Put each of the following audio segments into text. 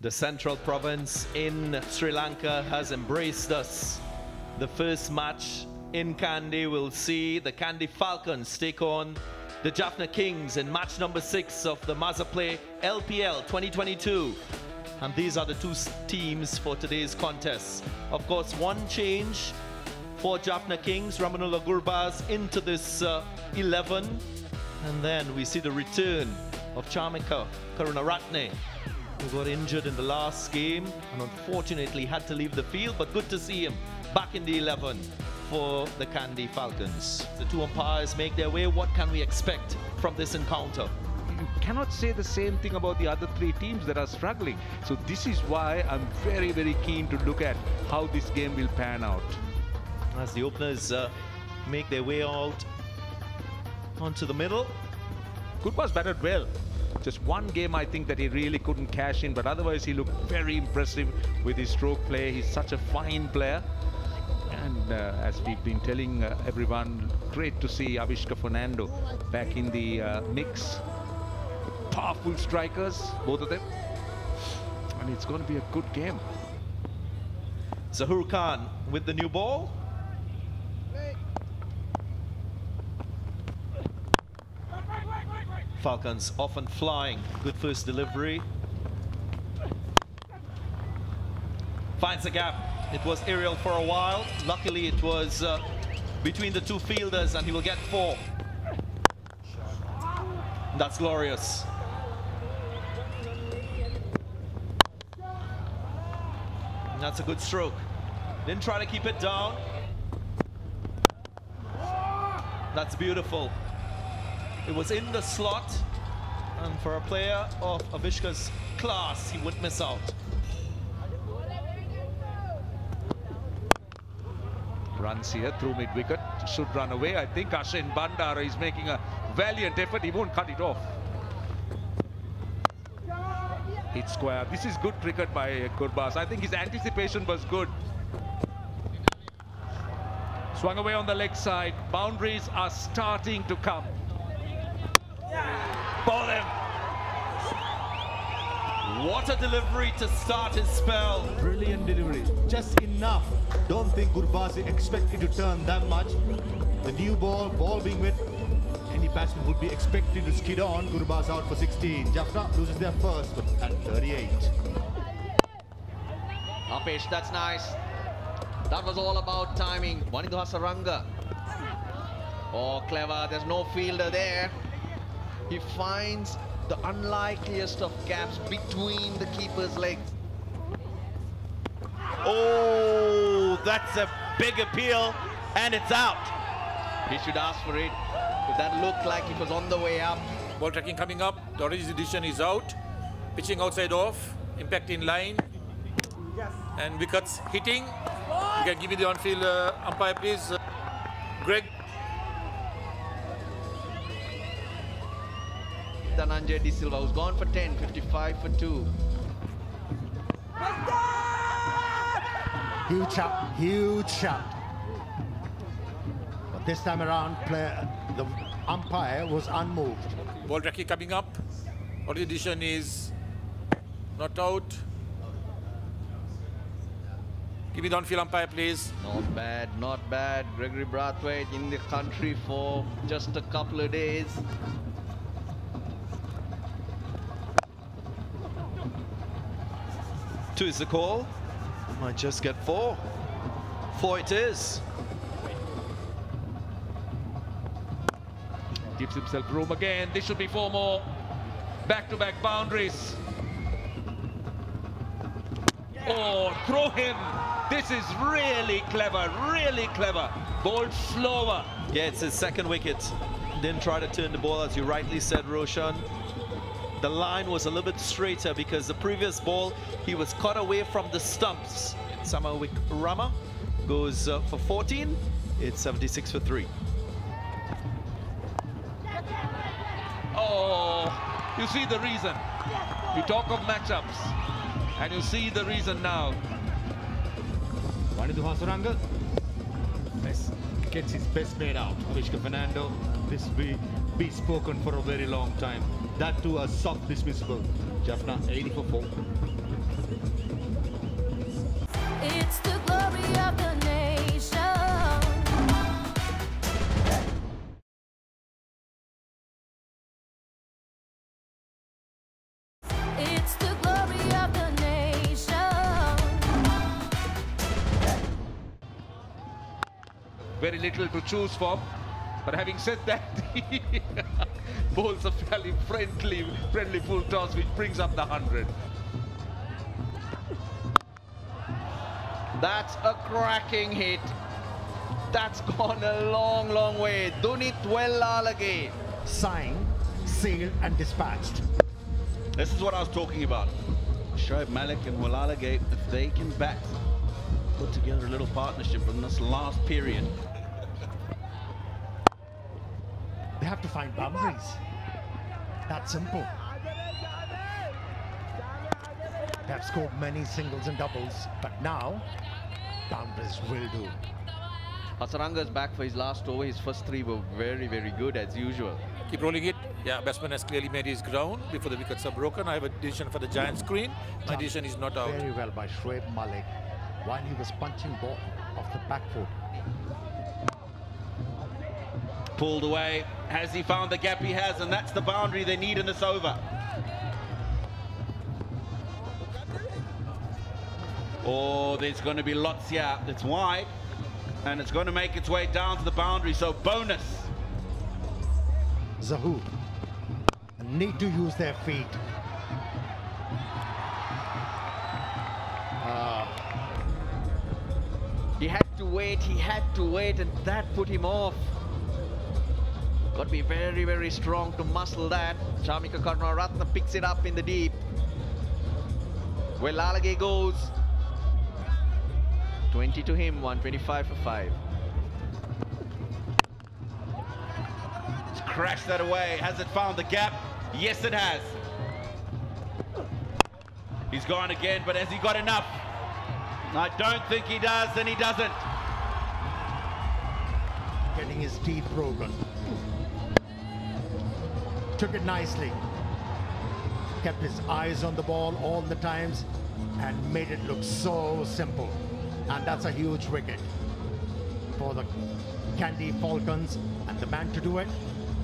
The central province in Sri Lanka has embraced us. The first match in Kandy will see the Kandy Falcons take on the Jaffna Kings in match number 6 of the Mazaplay LPL 2022. And these are the two teams for today's contest. Of course, one change for Jaffna Kings, Ramanullah Gurbaz into this 11. And then we see the return of Charmika Karunaratne, who got injured in the last game and unfortunately had to leave the field, but good to see him back in the 11 for the Kandy Falcons. The two umpires make their way. What can we expect from this encounter? You cannot say the same thing about the other three teams that are struggling. So this is why I'm very, very keen to look at how this game will pan out. As the openers make their way out onto the middle. Gurbaz batted well. Just one game I think that he really couldn't cash in, but otherwise he looked very impressive with his stroke play. He's such a fine player. And as we've been telling everyone, great to see Avishka Fernando back in the mix. Powerful strikers, both of them. And it's going to be a good game. Zahur Khan with the new ball. Falcons often flying. Good first delivery. Finds a gap. It was aerial for a while. Luckily, it was between the two fielders, and he will get 4. That's glorious. And that's a good stroke. Didn't try to keep it down. That's beautiful. It was in the slot, and for a player of Avishka's class, he wouldn't miss out. Runs here through mid-wicket, should run away. I think Ashin Bandara is making a valiant effort. He won't cut it off. Hit square. This is good cricket by Gurbaz. I think his anticipation was good. Swung away on the leg side. Boundaries are starting to come. Ball him. What a delivery to start his spell. Brilliant delivery, just enough. Don't think Gurbaz is expected to turn that much. The new ball being with, any batsman would be expected to skid on. Gurbaz out for 16. Jaffna loses their first at 38. Apesh, that's nice. That was all about timing. Wanidhu Hasaranga. Oh, clever. There's no fielder there. He finds the unlikeliest of gaps between the keeper's legs. Oh, that's a big appeal, and it's out. He should ask for it. But that looked like it was on the way up. Ball tracking coming up. The origin decision is out. Pitching outside off. Impact in line. And wickets hitting. You can give me the on-field umpire, please. Greg. Dhananjay De Silva, who's gone for 10, 55 for 2. Huge shot. But this time around, the umpire was unmoved. Ball tracking coming up. Origin decision is not out. Give me the on-field umpire, please. Not bad, not bad. Gregory Brathwaite in the country for just a couple of days. 2 is the call. Might just get 4. 4 it is. Gives himself room again. This should be 4 more. Back-to-back boundaries. Oh, throw him. This is really clever, really clever. Ball slower. Yeah, it's his second wicket. Didn't try to turn the ball, as you rightly said, Roshan. The line was a little bit straighter because the previous ball, he was caught away from the stumps. Samawik Rama goes for 14. It's 76 for 3. Oh, you see the reason. We talk of matchups, and you see the reason now. Wanidhu Hasaranga gets his best made out. Avishka Fernando, this will be spoken for a very long time. That too a soft dismissible. Jaffna 80 for 4. It's the glory of the nation. It's the glory of the nation. Very little to choose from. But having said that, the bowls a fairly friendly full toss, which brings up the 100. That's a cracking hit. That's gone a long, long way. Dunit Wellalage. Signed, sealed and dispatched. This is what I was talking about. Shoaib Malik and Wellalage, if they can put together a little partnership in this last period. They have to find boundaries. That's simple. They have scored many singles and doubles, but now boundaries will do. Hasaranga is back for his last over. His first three were very, very good as usual. Keep rolling it. Yeah, batsman has clearly made his ground before the wickets are broken. I have a decision for the giant screen. My decision is not out. Very well by Shoaib Malik while he was punching ball off the back foot. Pulled away. Has he found the gap? He has, and that's the boundary they need in this over. Oh, there's going to be lots here. It's wide, and it's going to make its way down to the boundary, so bonus. Zahoor need to use their feet. He had to wait, and that put him off. Got to be very, very strong to muscle that. Shamika Karunaratne picks it up in the deep. Wellalage goes. 20 to him, 125 for 5. Let's crash that away. Has it found the gap? Yes, it has. He's gone again, but has he got enough? I don't think he does, and he doesn't. Getting his teeth broken. Took it nicely. Kept his eyes on the ball all the times and made it look so simple. And that's a huge wicket for the Kandy Falcons. And the man to do it,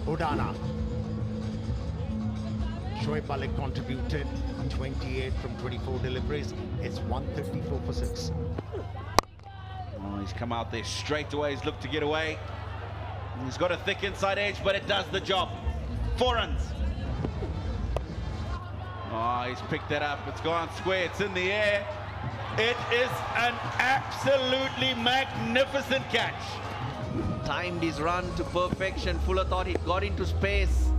Udana. Shoaib Malik contributed 28 from 24 deliveries. It's 134 for 6. Oh, he's come out there straight away. He's looked to get away. He's got a thick inside edge, but it does the job. 4 runs. Oh, he's picked that up. It's gone square. It's in the air. It is an absolutely magnificent catch. Timed his run to perfection. Fuller thought he got into space.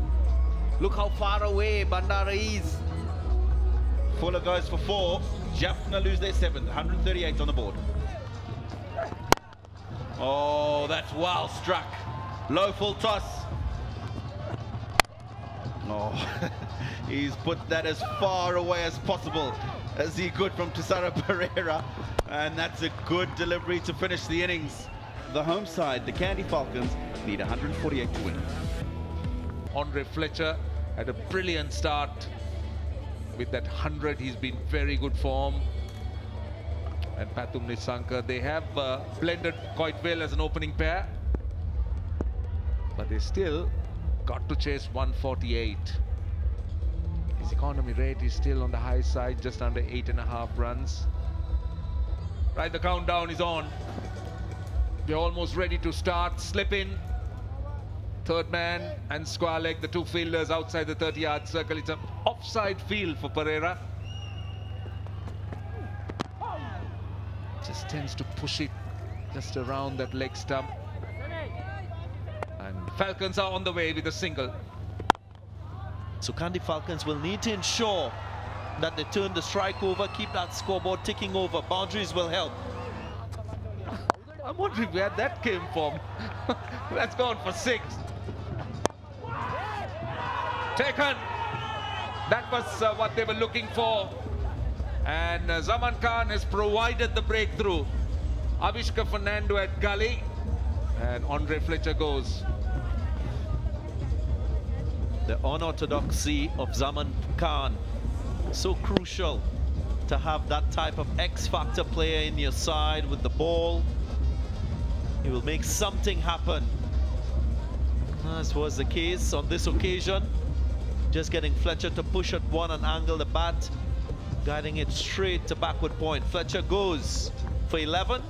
Look how far away Bandara is. Fuller goes for 4. Jaffna lose their 7th. 138 on the board. Oh, that's well struck. Low full toss. Oh, he's put that as far away as possible as he could from Tisara Pereira. And that's a good delivery to finish the innings. The home side, the Kandy Falcons, need 148 to win. Andre Fletcher had a brilliant start. With that 100, he's been very good form. And Pathum Nissanka, they have blended quite well as an opening pair. But they still got to chase 148. His economy rate is still on the high side, just under 8.5 runs. Right, the countdown is on. They're almost ready to start. Slip in. Third man and square leg, the two fielders outside the 30-yard circle. It's an offside field for Pereira. Just tends to push it just around that leg stump. And Falcons are on the way with a single. So Kandy Falcons will need to ensure that they turn the strike over, keep that scoreboard ticking over. Boundaries will help. I'm wondering where that came from. That's gone for 6. Taken. That was what they were looking for. And Zaman Khan has provided the breakthrough. Avishka Fernando at gully. And Andre Fletcher goes. The unorthodoxy of Zaman Khan, so crucial to have that type of X-factor player in your side with the ball. He will make something happen. As was the case on this occasion. Just getting Fletcher to push at one and angle the bat, guiding it straight to backward point. Fletcher goes for 11,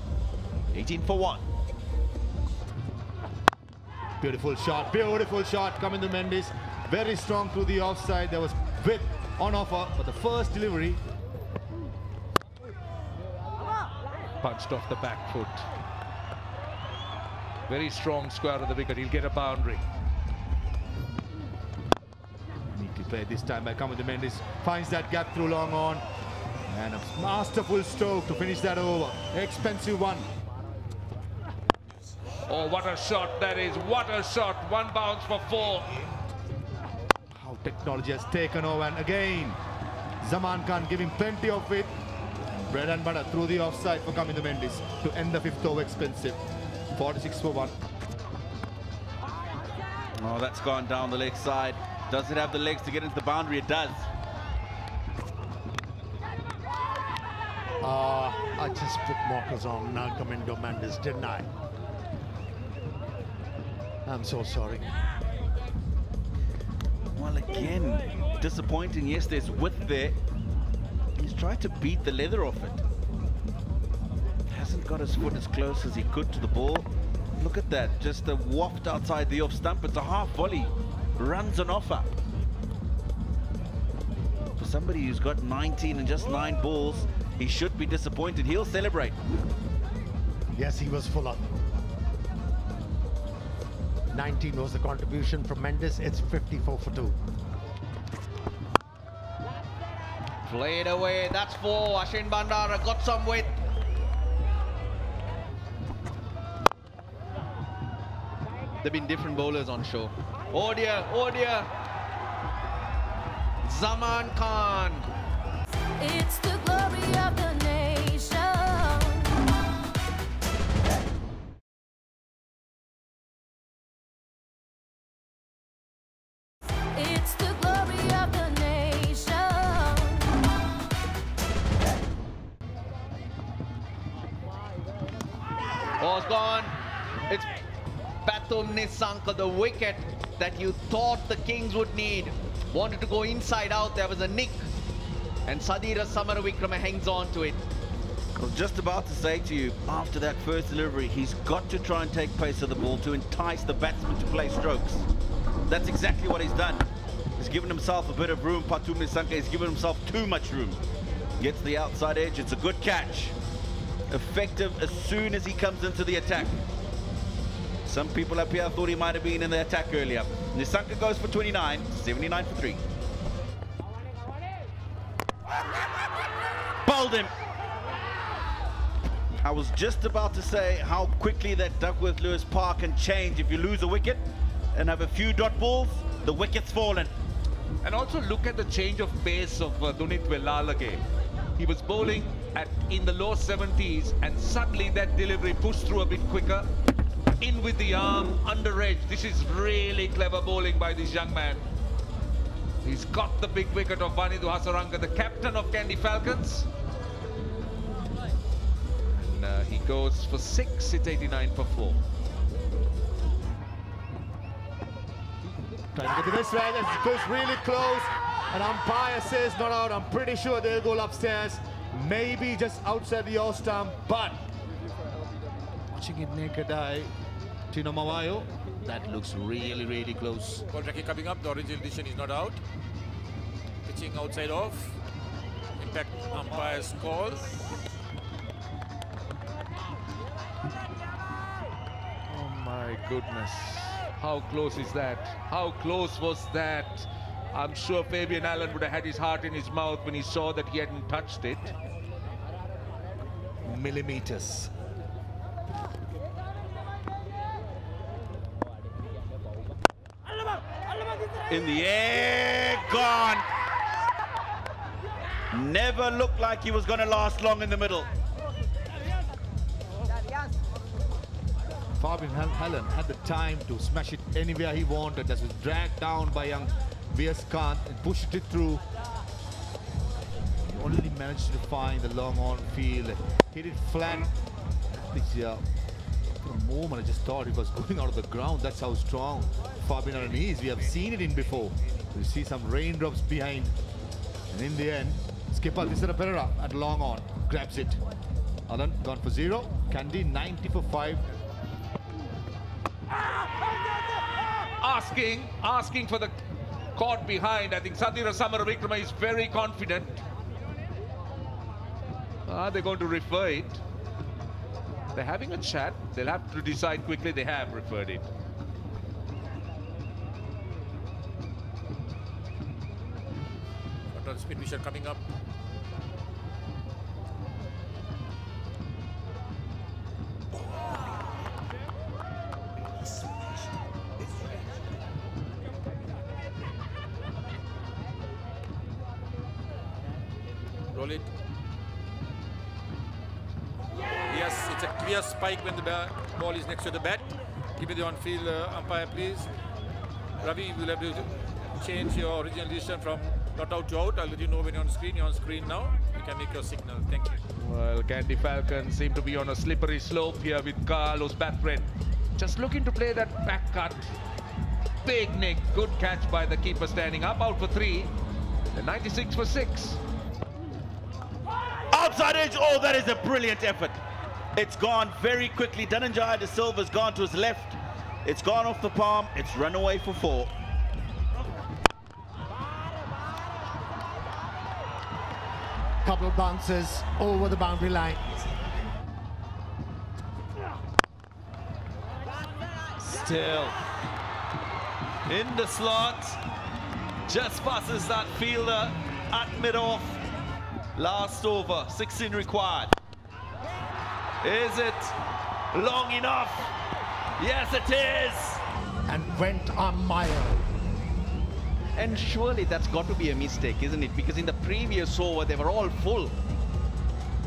18 for 1. Beautiful shot coming to Mendes. Very strong through the offside. There was width on offer, but the first delivery. Punched off the back foot. Very strong square of the wicket. He'll get a boundary. Neatly played this time by Kamal Mendes. Finds that gap through long on. And a masterful stroke to finish that over. Expensive one. Oh, what a shot that is. What a shot. One bounce for 4. How technology has taken over. And again, Zaman Khan giving plenty of it. Bread and butter through the offside for Kamal Mendes to end the 5th over expensive. 46 for 1. Oh, that's gone down the leg side. Does it have the legs to get into the boundary? It does. I just put markers on Kamal Mendes, didn't I? I'm so sorry. Well, again, disappointing. Yes, there's width there. He's tried to beat the leather off it. Hasn't got his foot as close as he could to the ball. Look at that, just a waft outside the off stump. It's a half volley. Runs on offer. For somebody who's got 19 and just 9 balls, he should be disappointed. He'll celebrate. Yes, he was full up. 19 was the contribution from Mendes. It's 54 for 2. Played away, that's 4. Ashin Bandara got some width. There have been different bowlers on show. Oh dear, oh dear. Zaman Khan. It's the glory of the nation. It's the glory of the nation. Oh, it's gone. It's Pathum Nisanka, the wicket that you thought the Kings would need. Wanted to go inside out, there was a nick. And Sadira Samaravikrama hangs on to it. I was just about to say to you, after that first delivery, he's got to try and take pace of the ball to entice the batsman to play strokes. That's exactly what he's done. He's given himself a bit of room. Pathum Nisanka has given himself too much room. Gets the outside edge, it's a good catch. Effective as soon as he comes into the attack. Some people up here thought he might have been in the attack earlier. Nisanka goes for 29, 79 for 3. Bowled him. I was just about to say how quickly that Duckworth-Lewis Park can change. If you lose a wicket and have a few dot balls, the wicket's fallen. And also look at the change of pace of Dunit Velalage. He was bowling in the low 70s and suddenly that delivery pushed through a bit quicker. In with the arm, under edge. This is really clever bowling by this young man. He's got the big wicket of Vanidhu Hasaranga, the captain of Kandy Falcons. And he goes for 6, it's 89 for 4. Trying to get the best right, it goes really close. And umpire says not out. I'm pretty sure they'll go upstairs. Maybe just outside the off stump, but watching it naked eye, Tino Mawayo, that looks really, really close. Ball tracking coming up, the original decision is not out. Pitching outside off. Impact umpire's call. Oh my goodness. How close is that? How close was that? I'm sure Fabian Allen would have had his heart in his mouth when he saw that he hadn't touched it. Millimeters. In the air, gone. Never looked like he was going to last long in the middle. Fabian Allen had the time to smash it anywhere he wanted. That was dragged down by young V.S. Khan and pushed it through. only managed to find the long on field. Hit it flat. For a moment I just thought it was going out of the ground. That's how strong Fabian is. We have seen it in before. You see some raindrops behind. And in the end, skipper Tisara Pereira at long on grabs it. Adan gone for 0. Kandy 90 for 5. Asking for the caught behind. I think Sadira Samaravikrama is very confident. Are they going to refer it? They're having a chat. They'll have to decide quickly. They have referred it. Control speed vision coming up. Roll it. Yes, it's a clear spike when the ball is next to the bat. Give me the on-field umpire, please. Ravi, you will have to change your original decision from not out to out. I'll let you know when you're on screen. You're on screen now. You can make your signal. Thank you. Well, Kandy Falcons seem to be on a slippery slope here with Carlos Bathred. Just looking to play that back cut. Big Nick, good catch by the keeper standing up, out for 3. The 96 for 6. Outside edge, oh, that is a brilliant effort. It's gone very quickly. Dhananjaya De Silva's gone to his left. It's gone off the palm. It's run away for 4. Couple bounces over the boundary line. Still in the slot, just passes that fielder at mid-off. Last over, 16 required. Is it long enough? Yes, it is. And went a mile. And surely that's got to be a mistake, isn't it? Because in the previous over, they were all full.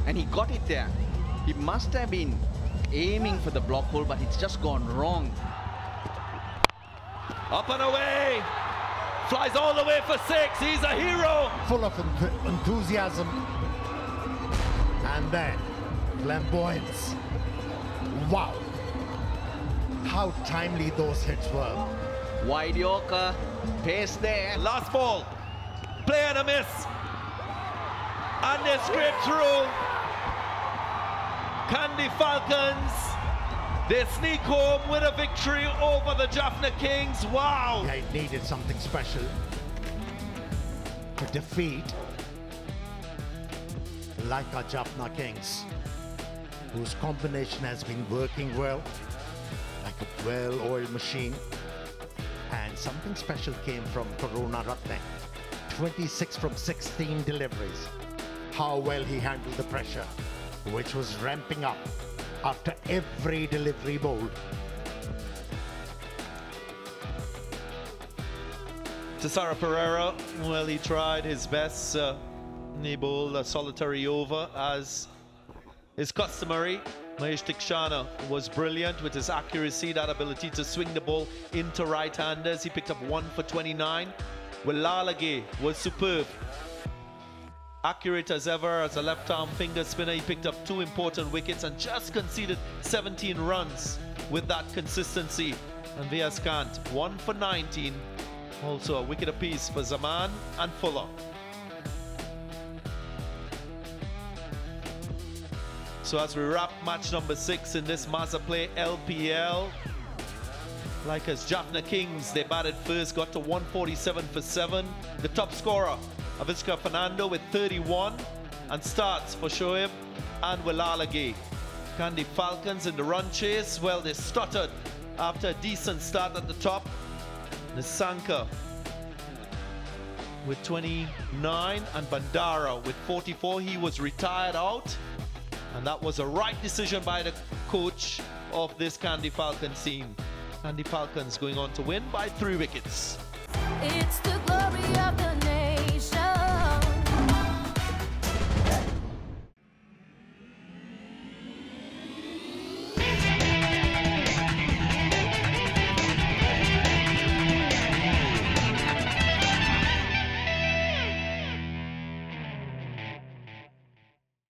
And he got it there. He must have been aiming for the block hole, but it's just gone wrong. Up and away. Flies all the way for 6. He's a hero. Full of enthusiasm. And then flamboyance. Wow. How timely those hits were. Wide Yorker, pace there. Last ball. Play and a miss. And they scrape through. Kandy Falcons. They sneak home with a victory over the Jaffna Kings. Wow. Yeah, it needed something special to defeat like our Jaffna Kings, whose combination has been working well, like a well-oiled machine. And something special came from Karuna Ratne. 26 from 16 deliveries. How well he handled the pressure, which was ramping up after every delivery bowled. Tisara Pereira, well, he tried his best. He bowled a solitary over as is customary. Mahesh Dikshana was brilliant with his accuracy, that ability to swing the ball into right-handers. He picked up 1 for 29. Wilalage was superb. Accurate as ever as a left-arm finger spinner. He picked up 2 important wickets and just conceded 17 runs with that consistency. And Vyas Kant, 1 for 19. Also a wicket apiece for Zaman and Fuller. So as we wrap match number 6 in this Maza Play LPL, like as Jaffna Kings, they batted first, got to 147 for 7. The top scorer, Aviska Fernando with 31, and starts for Shoaib and Wilalage. Kandy Falcons in the run chase, well, they stuttered after a decent start at the top. Nisanka with 29 and Bandara with 44. He was retired out, and that was a right decision by the coach of this Kandy Falcons team. Kandy Falcons going on to win by 3 wickets. It's the glory of the